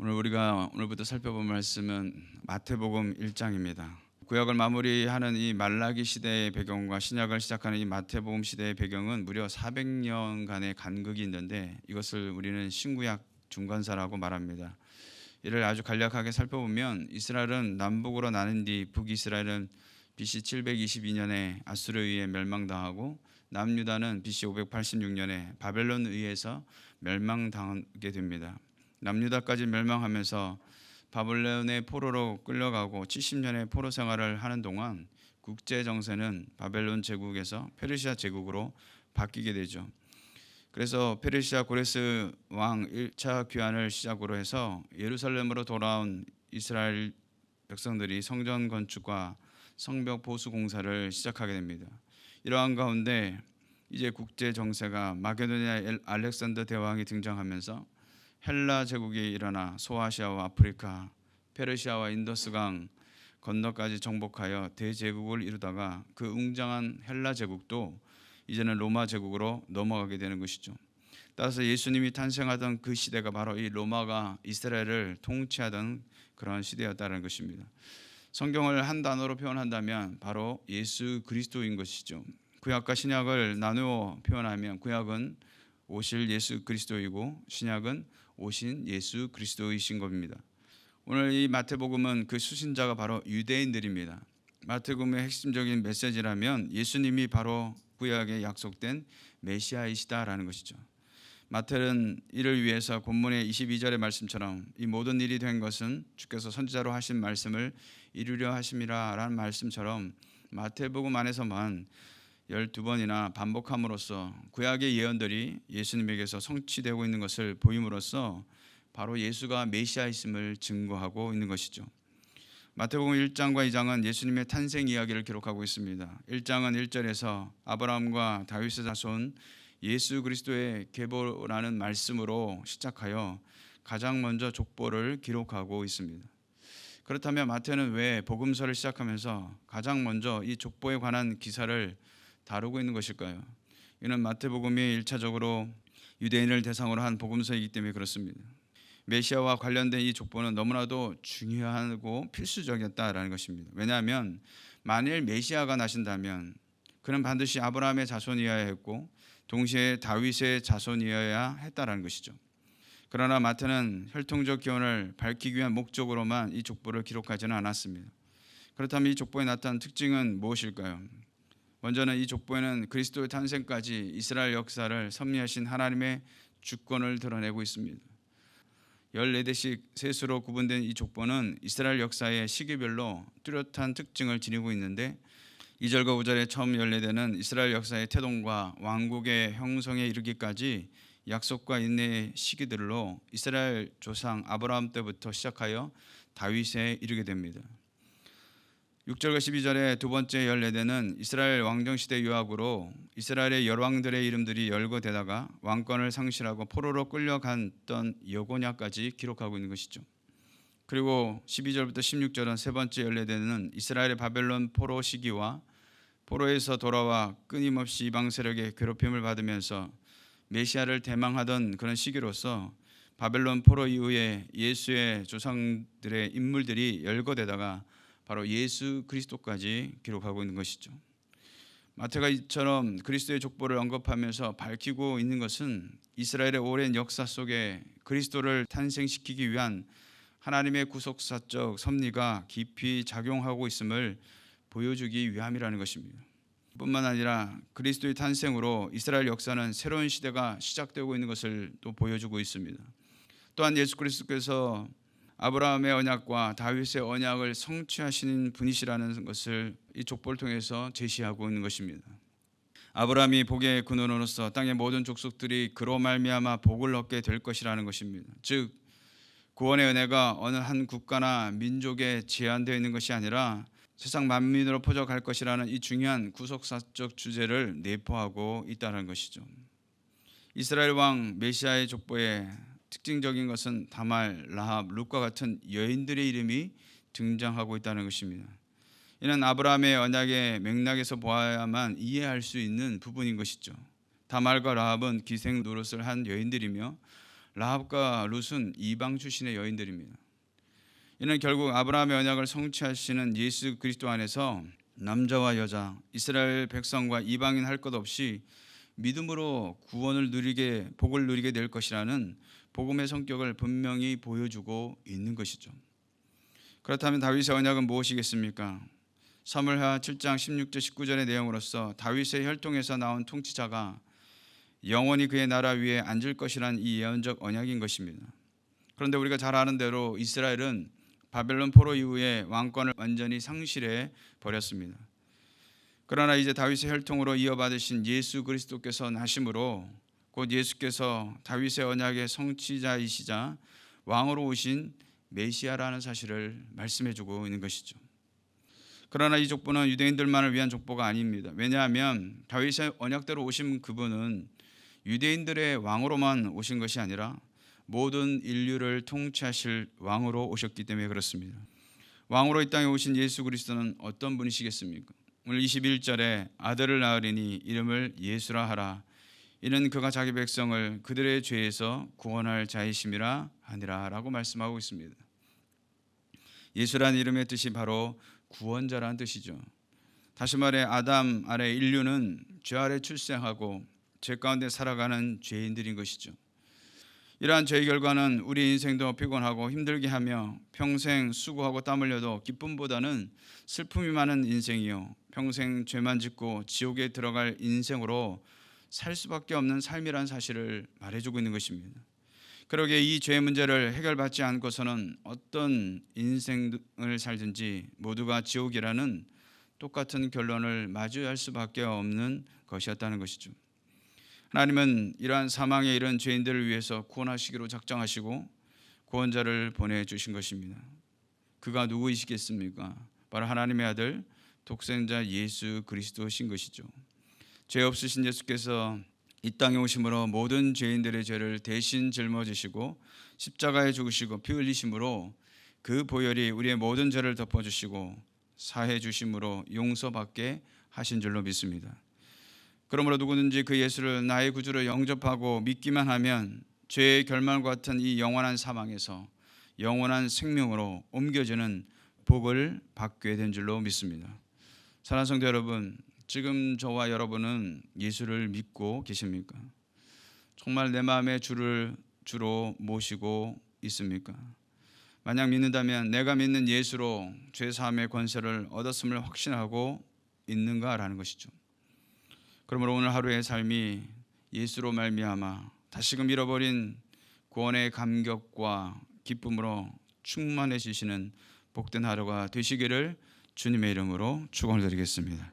오늘부터 살펴볼 말씀은 마태복음 1장입니다. 구약을 마무리하는 이 말라기 시대의 배경과 신약을 시작하는 이 마태복음 시대의 배경은 무려 400년간의 간극이 있는데 이것을 우리는 신구약 중간사라고 말합니다. 이를 아주 간략하게 살펴보면 이스라엘은 남북으로 나뉜 뒤 북이스라엘은 BC 722년에 아수르에 의해 멸망당하고 남유다는 BC 586년에 바벨론에 의해서 멸망당하게 됩니다. 남유다까지 멸망하면서 바벨론의 포로로 끌려가고 70년의 포로 생활을 하는 동안 국제 정세는 바벨론 제국에서 페르시아 제국으로 바뀌게 되죠. 그래서 페르시아 고레스 왕 1차 귀환을 시작으로 해서 예루살렘으로 돌아온 이스라엘 백성들이 성전 건축과 성벽 보수 공사를 시작하게 됩니다. 이러한 가운데 이제 국제 정세가 마게도니아 알렉산더 대왕이 등장하면서 헬라 제국이 일어나 소아시아와 아프리카, 페르시아와 인더스강 건너까지 정복하여 대제국을 이루다가 그 웅장한 헬라 제국도 이제는 로마 제국으로 넘어가게 되는 것이죠. 따라서 예수님이 탄생하던 그 시대가 바로 이 로마가 이스라엘을 통치하던 그런 시대였다는 것입니다. 성경을 한 단어로 표현한다면 바로 예수 그리스도인 것이죠. 구약과 신약을 나누어 표현하면 구약은 오실 예수 그리스도이고 신약은 오신 예수 그리스도이신 겁니다. 오늘 이 마태복음은 그 수신자가 바로 유대인들입니다. 마태복음의 핵심적인 메시지라면 예수님이 바로 구약에 약속된 메시아이시다라는 것이죠. 마태는 이를 위해서 본문의 22절의 말씀처럼 이 모든 일이 된 것은 주께서 선지자로 하신 말씀을 이루려 하심이라라는 말씀처럼 마태복음 안에서만 12번이나 반복함으로써 구약의 예언들이 예수님에게서 성취되고 있는 것을 보임으로써 바로 예수가 메시아이심을 증거하고 있는 것이죠. 마태복음 1장과 2장은 예수님의 탄생 이야기를 기록하고 있습니다. 1장은 1절에서 아브라함과 다윗의 자손 예수 그리스도의 계보라는 말씀으로 시작하여 가장 먼저 족보를 기록하고 있습니다. 그렇다면 마태는 왜 복음서를 시작하면서 가장 먼저 이 족보에 관한 기사를 다루고 있는 것일까요? 이는 마태복음이 1차적으로 유대인을 대상으로 한 복음서이기 때문에 그렇습니다. 메시아와 관련된 이 족보는 너무나도 중요하고 필수적이었다라는 것입니다. 왜냐하면 만일 메시아가 나신다면 그는 반드시 아브라함의 자손이어야 했고 동시에 다윗의 자손이어야 했다라는 것이죠. 그러나 마태는 혈통적 기원을 밝히기 위한 목적으로만 이 족보를 기록하지는 않았습니다. 그렇다면 이 족보에 나타난 특징은 무엇일까요? 먼저는 이 족보에는 그리스도의 탄생까지 이스라엘 역사를 섭리하신 하나님의 주권을 드러내고 있습니다. 14대씩 셋으로 구분된 이 족보는 이스라엘 역사의 시기별로 뚜렷한 특징을 지니고 있는데 2절과 5절의 처음 14대는 이스라엘 역사의 태동과 왕국의 형성에 이르기까지 약속과 인내의 시기들로 이스라엘 조상 아브라함 때부터 시작하여 다윗에 이르게 됩니다. 6절과 12절의 두 번째 14대는 이스라엘 왕정시대 유학으로 이스라엘의 열왕들의 이름들이 열거되다가 왕권을 상실하고 포로로 끌려갔던 여고냐까지 기록하고 있는 것이죠. 그리고 12절부터 16절은 세 번째 14대는 이스라엘의 바벨론 포로 시기와 포로에서 돌아와 끊임없이 이방 세력의 괴롭힘을 받으면서 메시아를 대망하던 그런 시기로서 바벨론 포로 이후에 예수의 조상들의 인물들이 열거되다가 바로 예수 그리스도까지 기록하고 있는 것이죠. 마태가 이처럼 그리스도의 족보를 언급하면서 밝히고 있는 것은 이스라엘의 오랜 역사 속에 그리스도를 탄생시키기 위한 하나님의 구속사적 섭리가 깊이 작용하고 있음을 보여주기 위함이라는 것입니다. 뿐만 아니라 그리스도의 탄생으로 이스라엘 역사는 새로운 시대가 시작되고 있는 것을 또 보여주고 있습니다. 또한 예수 그리스도께서 아브라함의 언약과 다윗의 언약을 성취하시는 분이시라는 것을 이 족보를 통해서 제시하고 있는 것입니다. 아브라함이 복의 근원으로서 땅의 모든 족속들이 그로 말미암아 복을 얻게 될 것이라는 것입니다. 즉 구원의 은혜가 어느 한 국가나 민족에 제한되어 있는 것이 아니라 세상 만민으로 퍼져갈 것이라는 이 중요한 구속사적 주제를 내포하고 있다는 것이죠. 이스라엘 왕 메시아의 족보에 특징적인 것은 다말, 라합, 룻과 같은 여인들의 이름이 등장하고 있다는 것입니다. 이는 아브라함의 언약의 맥락에서 보아야만 이해할 수 있는 부분인 것이죠. 다말과 라합은 기생 노릇을 한 여인들이며 라합과 룻은 이방 출신의 여인들입니다. 이는 결국 아브라함의 언약을 성취하시는 예수 그리스도 안에서 남자와 여자, 이스라엘 백성과 이방인 할 것 없이 믿음으로 복을 누리게 될 것이라는 복음의 성격을 분명히 보여주고 있는 것이죠. 그렇다면 다윗의 언약은 무엇이겠습니까? 사무엘하 7장 16절 19절의 내용으로서 다윗의 혈통에서 나온 통치자가 영원히 그의 나라 위에 앉을 것이란 이 예언적 언약인 것입니다. 그런데 우리가 잘 아는 대로 이스라엘은 바벨론 포로 이후에 왕권을 완전히 상실해 버렸습니다. 그러나 이제 다윗의 혈통으로 이어받으신 예수 그리스도께서 나심으로 곧 예수께서 다윗의 언약의 성취자이시자 왕으로 오신 메시아라는 사실을 말씀해주고 있는 것이죠. 그러나 이 족보는 유대인들만을 위한 족보가 아닙니다. 왜냐하면 다윗의 언약대로 오신 그분은 유대인들의 왕으로만 오신 것이 아니라 모든 인류를 통치하실 왕으로 오셨기 때문에 그렇습니다. 왕으로 이 땅에 오신 예수 그리스도는 어떤 분이시겠습니까? 오늘 21절에 아들을 낳으리니 이름을 예수라 하라. 이는 그가 자기 백성을 그들의 죄에서 구원할 자이심이라 하니라 라고 말씀하고 있습니다. 예수라는 이름의 뜻이 바로 구원자라는 뜻이죠. 다시 말해 아담 아래 인류는 죄 아래 출생하고 죄 가운데 살아가는 죄인들인 것이죠. 이러한 죄의 결과는 우리 인생도 피곤하고 힘들게 하며 평생 수고하고 땀 흘려도 기쁨보다는 슬픔이 많은 인생이요, 평생 죄만 짓고 지옥에 들어갈 인생으로 살 수밖에 없는 삶이라는 사실을 말해주고 있는 것입니다. 그러기에 이 죄의 문제를 해결받지 않고서는 어떤 인생을 살든지 모두가 지옥이라는 똑같은 결론을 마주할 수밖에 없는 것이었다는 것이죠. 하나님은 이러한 사망에 이른 죄인들을 위해서 구원하시기로 작정하시고 구원자를 보내주신 것입니다. 그가 누구이시겠습니까? 바로 하나님의 아들 독생자 예수 그리스도신 것이죠. 죄 없으신 예수께서 이 땅에 오심으로 모든 죄인들의 죄를 대신 짊어지시고 십자가에 죽으시고 피 흘리심으로 그 보혈이 우리의 모든 죄를 덮어주시고 사해 주심으로 용서받게 하신 줄로 믿습니다. 그러므로 누구든지 그 예수를 나의 구주로 영접하고 믿기만 하면 죄의 결말과 같은 이 영원한 사망에서 영원한 생명으로 옮겨지는 복을 받게 된 줄로 믿습니다. 사랑하는 성도 여러분, 지금 저와 여러분은 예수를 믿고 계십니까? 정말 내 마음의 주로 모시고 있습니까? 만약 믿는다면 내가 믿는 예수로 죄 사함의 권세를 얻었음을 확신하고 있는가라는 것이죠. 그러므로 오늘 하루의 삶이 예수로 말미암아 다시금 잃어버린 구원의 감격과 기쁨으로 충만해지시는 복된 하루가 되시기를 주님의 이름으로 축원을 드리겠습니다.